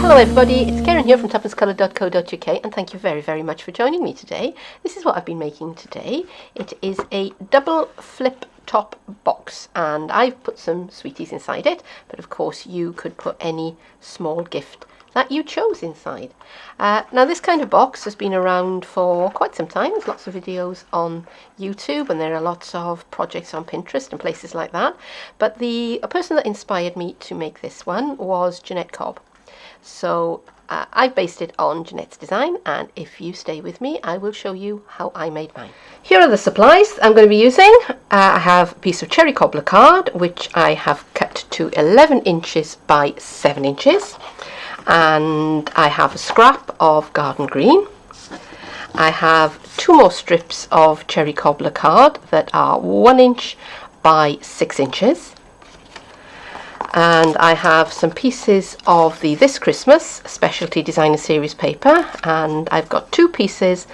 Hello everybody, it's Keren here from tuppencecoloured.co.uk and thank you very much for joining me today. This is what I've been making today. It is a double flip top box and I've put some sweeties inside it, but of course you could put any small gift that you chose inside. Now this kind of box has been around for quite some time. There's lots of videos on YouTube and there are lots of projects on Pinterest and places like that, but a person that inspired me to make this one was Jeanette Cobb. So I've based it on Jeanette's design, and if you stay with me I will show you how I made mine. Here are the supplies I'm going to be using. I have a piece of cherry cobbler card which I have cut to 11 inches by 7 inches, and I have a scrap of garden green. I have 2 more strips of cherry cobbler card that are 1 inch by 6 inches. And I have some pieces of the This Christmas Specialty Designer Series paper, and I've got 2 pieces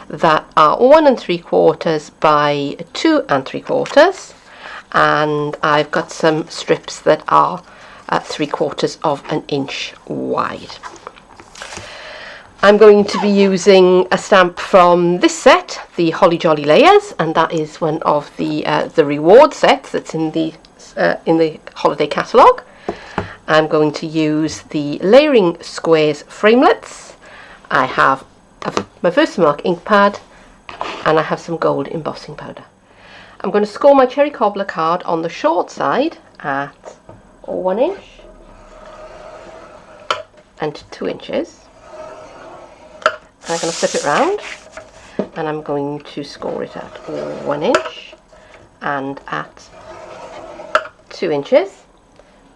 that are 1 3/4 by 2 3/4, and I've got some strips that are 3/4 of an inch wide. I'm going to be using a stamp from this set, the Holly Jolly Layers, and that is one of the reward sets that's in the holiday catalogue. I'm going to use the Layering Squares framelets. I have my Versamark ink pad and I have some gold embossing powder. I'm going to score my cherry cobbler card on the short side at 1 inch and 2 inches. And I'm going to flip it round and I'm going to score it at 1 inch and at 2 inches,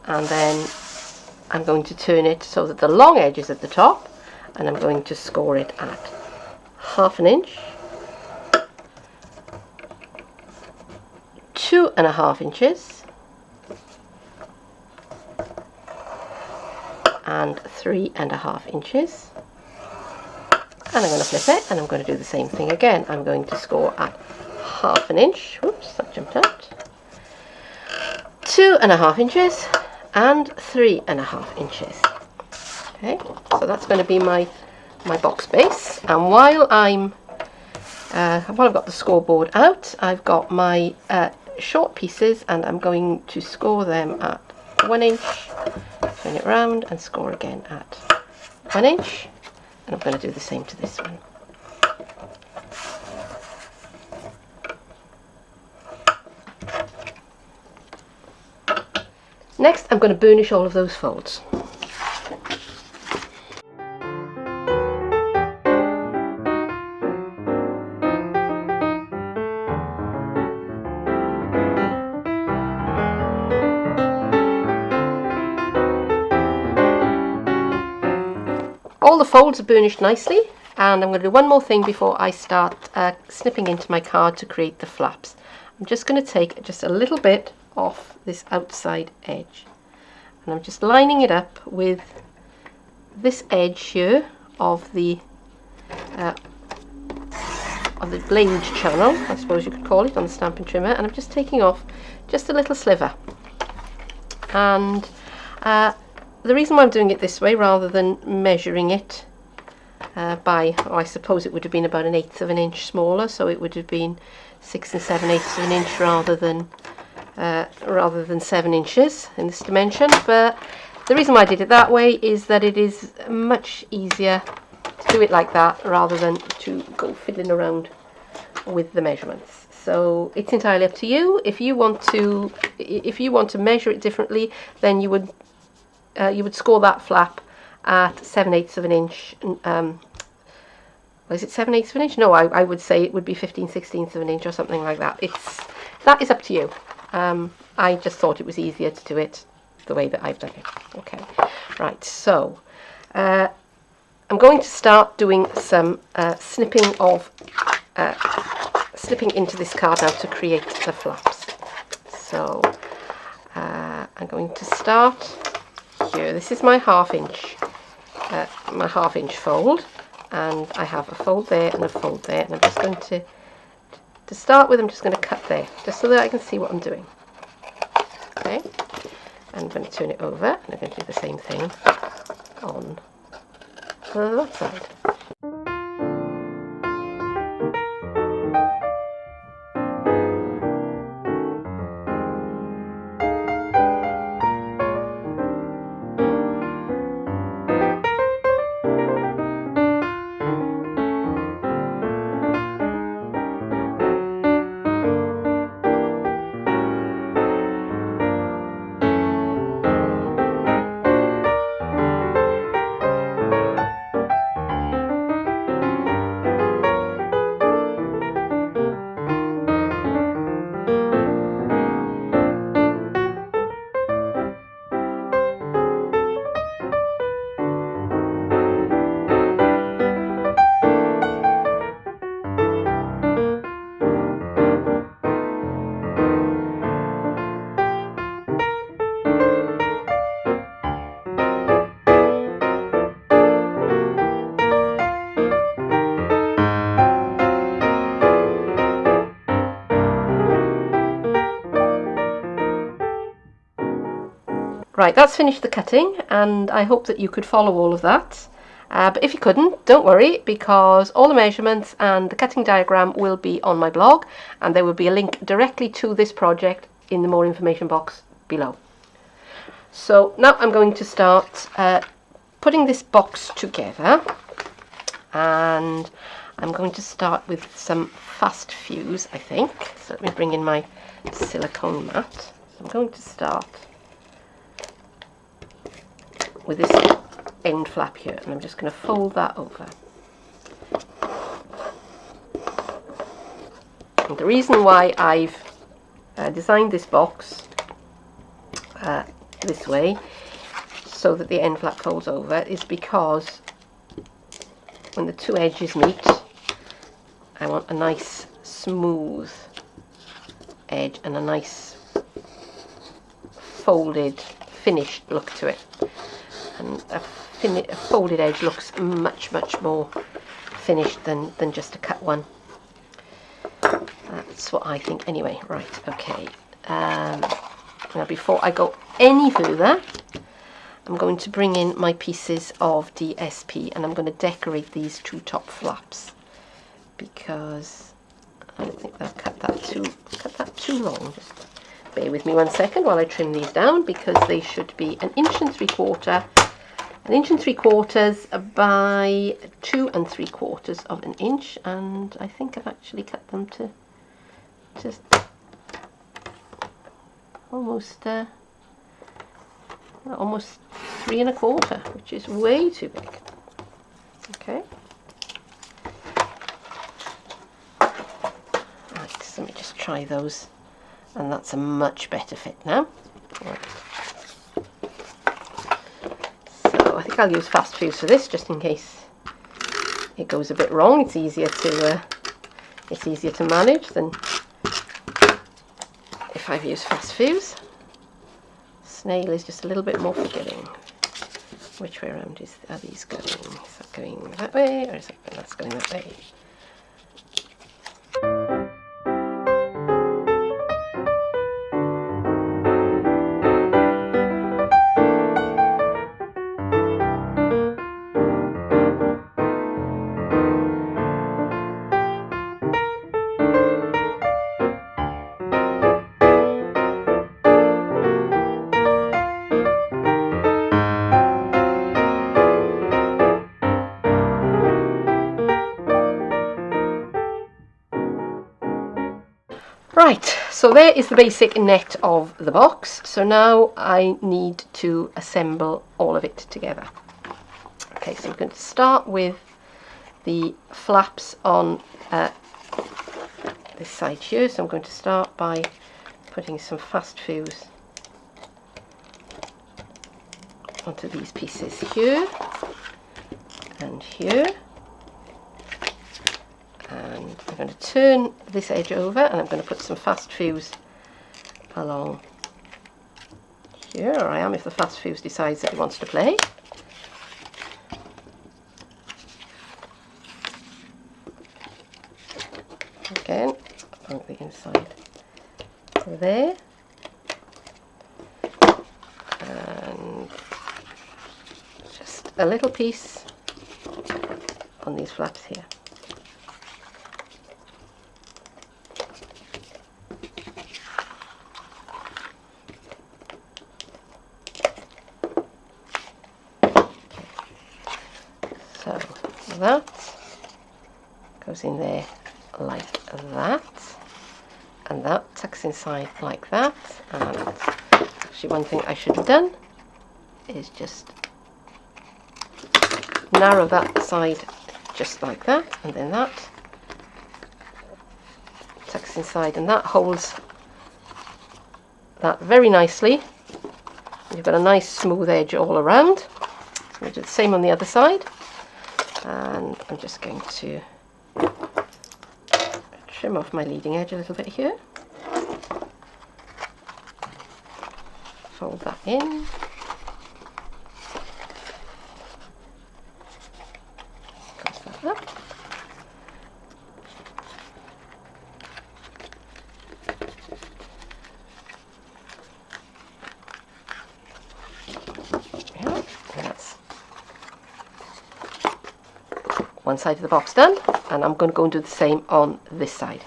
and then I'm going to turn it so that the long edge is at the top, and I'm going to score it at 1/2 inch, 2.5 inches, and 3.5 inches. And I'm going to flip it and I'm going to do the same thing again. I'm going to score at 1/2 inch. Whoops, that jumped out. 2.5 inches and 3.5 inches. Okay, so that's going to be my box base. And while I've got the scoreboard out, I've got my short pieces, and I'm going to score them at 1 inch. Turn it round and score again at 1 inch. And I'm going to do the same to this one. Next, I'm going to burnish all of those folds. All the folds are burnished nicely, and I'm going to do one more thing before I start snipping into my card to create the flaps. I'm just going to take just a little bit off this outside edge, and I'm just lining it up with this edge here of the blade channel, I suppose you could call it, on the Stampin' trimmer, and I'm just taking off just a little sliver. And the reason why I'm doing it this way rather than measuring it I suppose it would have been about 1/8 of an inch smaller, so it would have been 6 7/8 of an inch rather than 7 inches in this dimension. But the reason why I did it that way is that it is much easier to do it like that rather than to go fiddling around with the measurements. So it's entirely up to you. If you want to measure it differently, then you would score that flap at 7/8 of an inch. Is it 7/8 of an inch? No, I would say it would be 15/16 of an inch or something like that. That is up to you. I just thought it was easier to do it the way that I've done it. Okay, right, so I'm going to start doing some snipping into this card now to create the flaps. So I'm going to start here. This is my 1/2 inch fold, and I have a fold there and a fold there, and I'm just going to start with, I'm just going to cut there just so that I can see what I'm doing. Okay, I'm going to turn it over and I'm going to do the same thing on that side. Right, that's finished the cutting, and I hope that you could follow all of that. But if you couldn't, don't worry, because all the measurements and the cutting diagram will be on my blog, and there will be a link directly to this project in the more information box below. So now I'm going to start putting this box together, and I'm going to start with some fast fuse, I think. So let me bring in my silicone mat. So I'm going to start with this end flap here, and I'm just going to fold that over. And the reason why I've designed this box this way, so that the end flap folds over, is because when the two edges meet, I want a nice smooth edge and a nice folded, finished look to it. And a folded edge looks much more finished than just a cut one. That's what I think anyway. Right, okay. Now before I go any further, I'm going to bring in my pieces of DSP, and I'm going to decorate these two top flaps, because I don't think I'll cut that too long. Just bear with me 1 second while I trim these down, because they should be 1 3/4 inches by 2 3/4 inches, and I think I've actually cut them to just almost 3 1/4, which is way too big. Okay. Right, so let me just try those, and that's a much better fit now. Right. So I think I'll use fast fuse for this, just in case it goes a bit wrong. It's easier to manage than if I've used fast fuse. Snail is just a little bit more forgiving. Which way around are these going? Is that going that way, or is that's going that way? Right, so there is the basic net of the box. So now I need to assemble all of it together. Okay, so I'm going to start with the flaps on this side here. So I'm going to start by putting some fast fuse onto these pieces here and here. And I'm going to turn this edge over, and I'm going to put some fast fuse along here, or I am if the fast fuse decides that it wants to play. Again, along the inside there, and just a little piece on these flaps here. So that goes in there like that, and that tucks inside like that. And actually, one thing I should have done is just narrow that side just like that, and then that tucks inside, and that holds that very nicely. You've got a nice smooth edge all around. We'll do the same on the other side, and I'm just going to trim off my leading edge a little bit here, fold that in, close that up, yeah, that's one side of the box done, and I'm going to go and do the same on this side.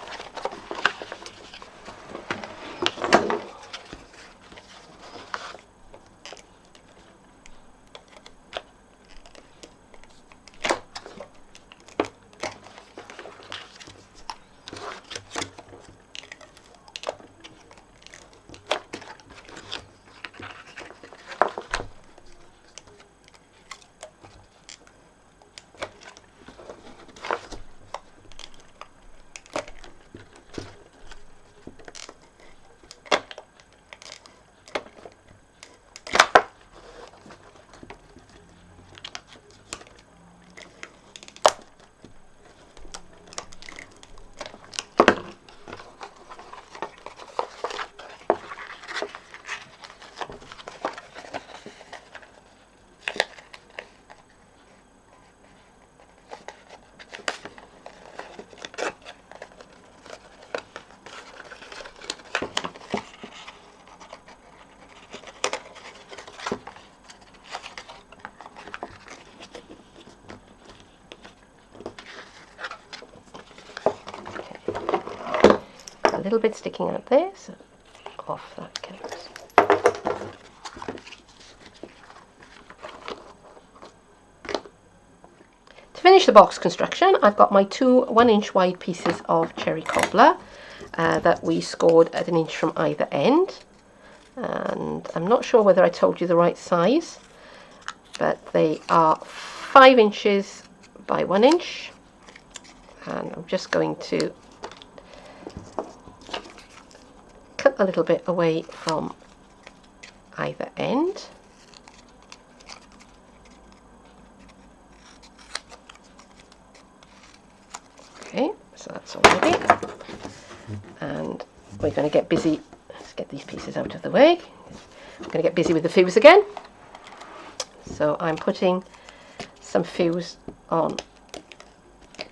A little bit sticking out there, so off that goes. To finish the box construction, I've got my two 1-inch wide pieces of cherry cobbler that we scored at 1 inch from either end, and I'm not sure whether I told you the right size, but they are 5 inches by 1 inch, and I'm just going to cut a little bit away from either end. Okay, so that's all ready, and we're going to get busy. Let's get these pieces out of the way. I'm going to get busy with the fuse again. So I'm putting some fuse on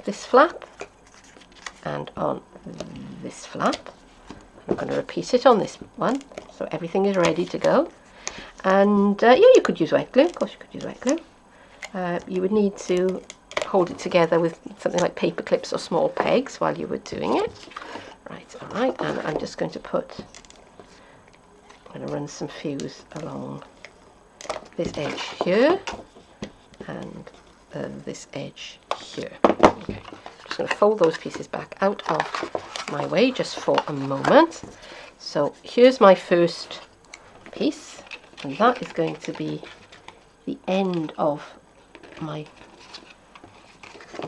this flap and on this flap. I'm going to repeat it on this one, so everything is ready to go. And yeah, you could use wet glue. Of course, you could use wet glue. You would need to hold it together with something like paper clips or small pegs while you were doing it. Right, all right, and I'm just going to I'm going to run some fuse along this edge here and this edge here. Okay, I'm just going to fold those pieces back out of my way just for a moment. So here's my first piece, and that is going to be the end of my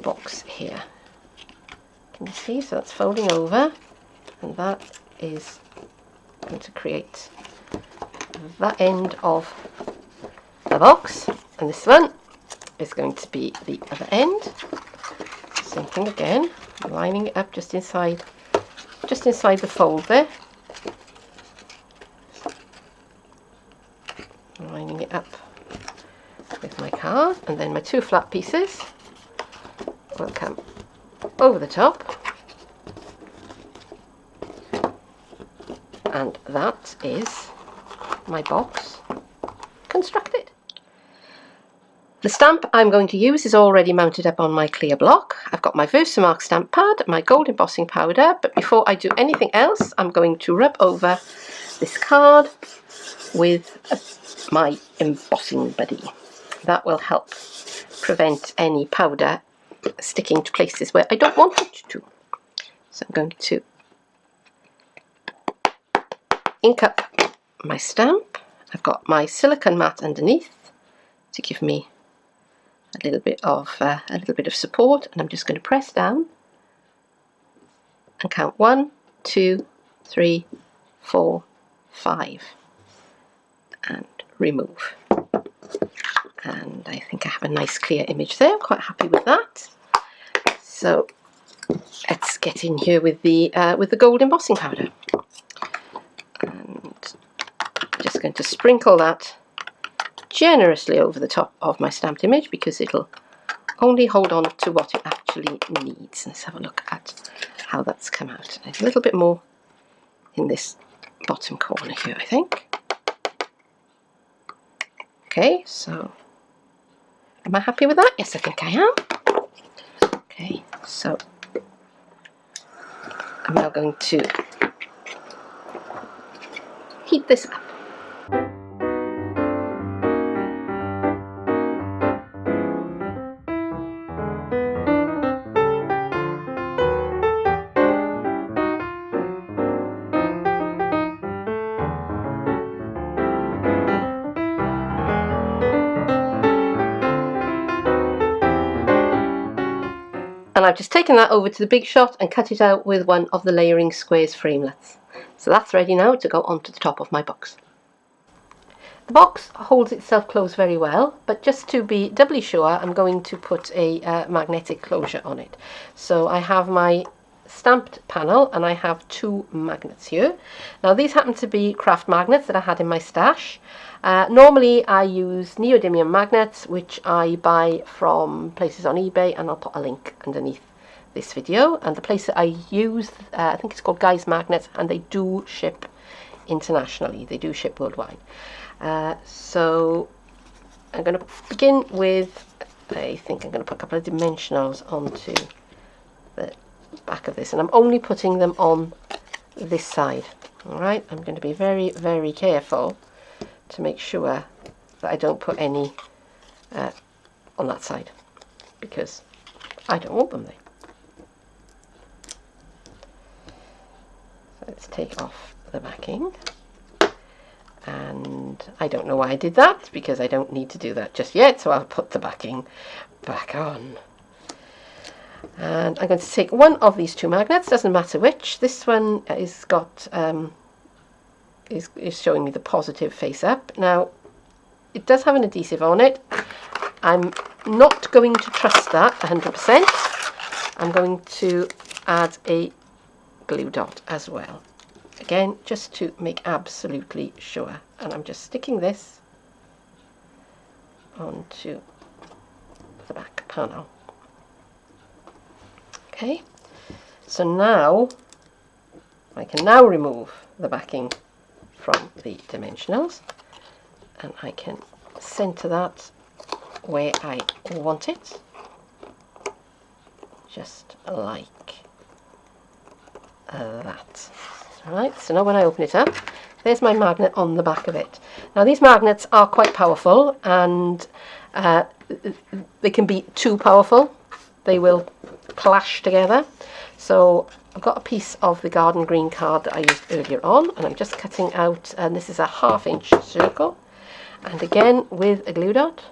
box here. Can you see? So that's folding over, and that is going to create that end of the box, and this one is going to be the other end. Same thing again, lining it up just inside the fold there, lining it up with my card, and then my two flat pieces will come over the top, and that is my box constructed. The stamp I'm going to use is already mounted up on my clear block. I've got my Versamark stamp pad, my gold embossing powder, but before I do anything else, I'm going to rub over this card with my embossing buddy. That will help prevent any powder sticking to places where I don't want it to. So I'm going to ink up my stamp. I've got my silicone mat underneath to give me a little bit of support, and I'm just going to press down and count 1, 2, 3, 4, 5 and remove. And I think I have a nice clear image there. I'm quite happy with that. So let's get in here with the gold embossing powder, and I'm just going to sprinkle that generously over the top of my stamped image because it'll only hold on to what it actually needs. Let's have a look at how that's come out. A little bit more in this bottom corner here, I think. Okay, so am I happy with that? Yes, I think I am. Okay, so I'm now going to heat this up. And I've just taken that over to the Big Shot and cut it out with one of the layering squares framelets. So that's ready now to go onto the top of my box. The box holds itself closed very well, but just to be doubly sure, I'm going to put a magnetic closure on it. So I have my stamped panel and I have 2 magnets here. Now these happen to be craft magnets that I had in my stash. Normally I use neodymium magnets, which I buy from places on eBay, and I'll put a link underneath this video. And the place that I use, I think it's called Guy's Magnets, and they do ship internationally. They do ship worldwide. So I'm going to begin with, I think I'm going to put a couple of dimensionals onto the back of this, and I'm only putting them on this side. Alright, I'm going to be very, very careful to make sure that I don't put any on that side, because I don't want them there. So let's take off the backing, and I don't know why I did that, because I don't need to do that just yet, so I'll put the backing back on. And I'm going to take one of these 2 magnets, doesn't matter which. This one is got is showing me the positive face up. Now it does have an adhesive on it. I'm not going to trust that 100%. I'm going to add a glue dot as well, again just to make absolutely sure. And I'm just sticking this onto the back panel. Okay, so now I can now remove the backing from the dimensionals, and I can center that where I want it, just like that. Alright, so now when I open it up, there's my magnet on the back of it. Now these magnets are quite powerful, and they can be too powerful. They will clash together. So I've got a piece of the garden green card that I used earlier on, and I'm just cutting out, and this is a 1/2 inch circle, and again with a glue dot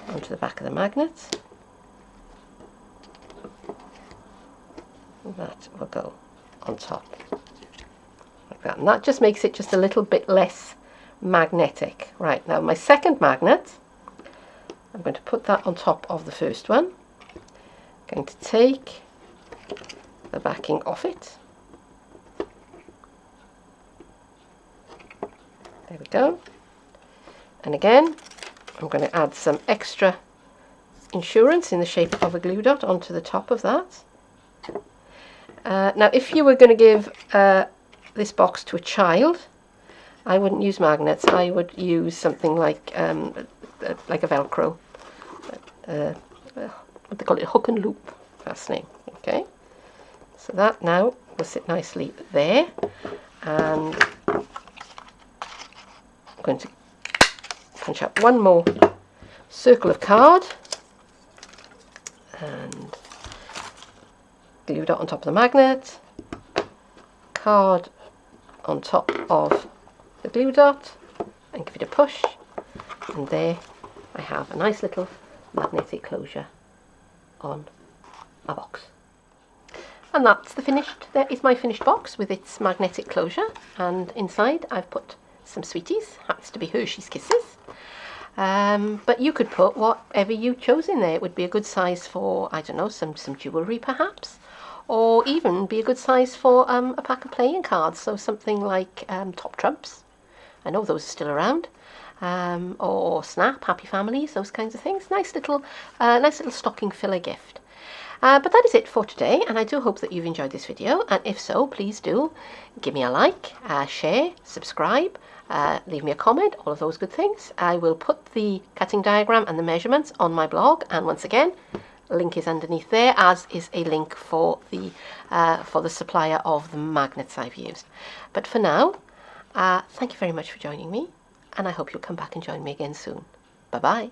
onto the back of the magnet. That will go on top like that, and that just makes it just a little bit less magnetic. Right, now my second magnet, I'm going to put that on top of the first one. I'm going to take the backing off it. There we go. And again, I'm going to add some extra insurance in the shape of a glue dot onto the top of that. Now, if you were going to give this box to a child, I wouldn't use magnets. I would use something like like a Velcro. What they call it, hook and loop. That's the name. Okay. So that now will sit nicely there, and I'm going to punch out one more circle of card and glue dot on top of the magnet, card on top of the glue dot, and give it a push, and there I have a nice little magnetic closure on my box. And that's the finished, there is my finished box with its magnetic closure, and inside I've put some sweeties, happens to be Hershey's Kisses. But you could put whatever you chose in there. It would be a good size for, I don't know, some jewellery perhaps, or even be a good size for a pack of playing cards, so something like Top Trumps, I know those are still around, or Snap, Happy Families, those kinds of things. Nice little stocking filler gift. But that is it for today, and I do hope that you've enjoyed this video, and if so, please do give me a like, share, subscribe, leave me a comment, all of those good things. I will put the cutting diagram and the measurements on my blog, and once again, link is underneath there, as is a link for the supplier of the magnets I've used. But for now, thank you very much for joining me, and I hope you'll come back and join me again soon. Bye bye.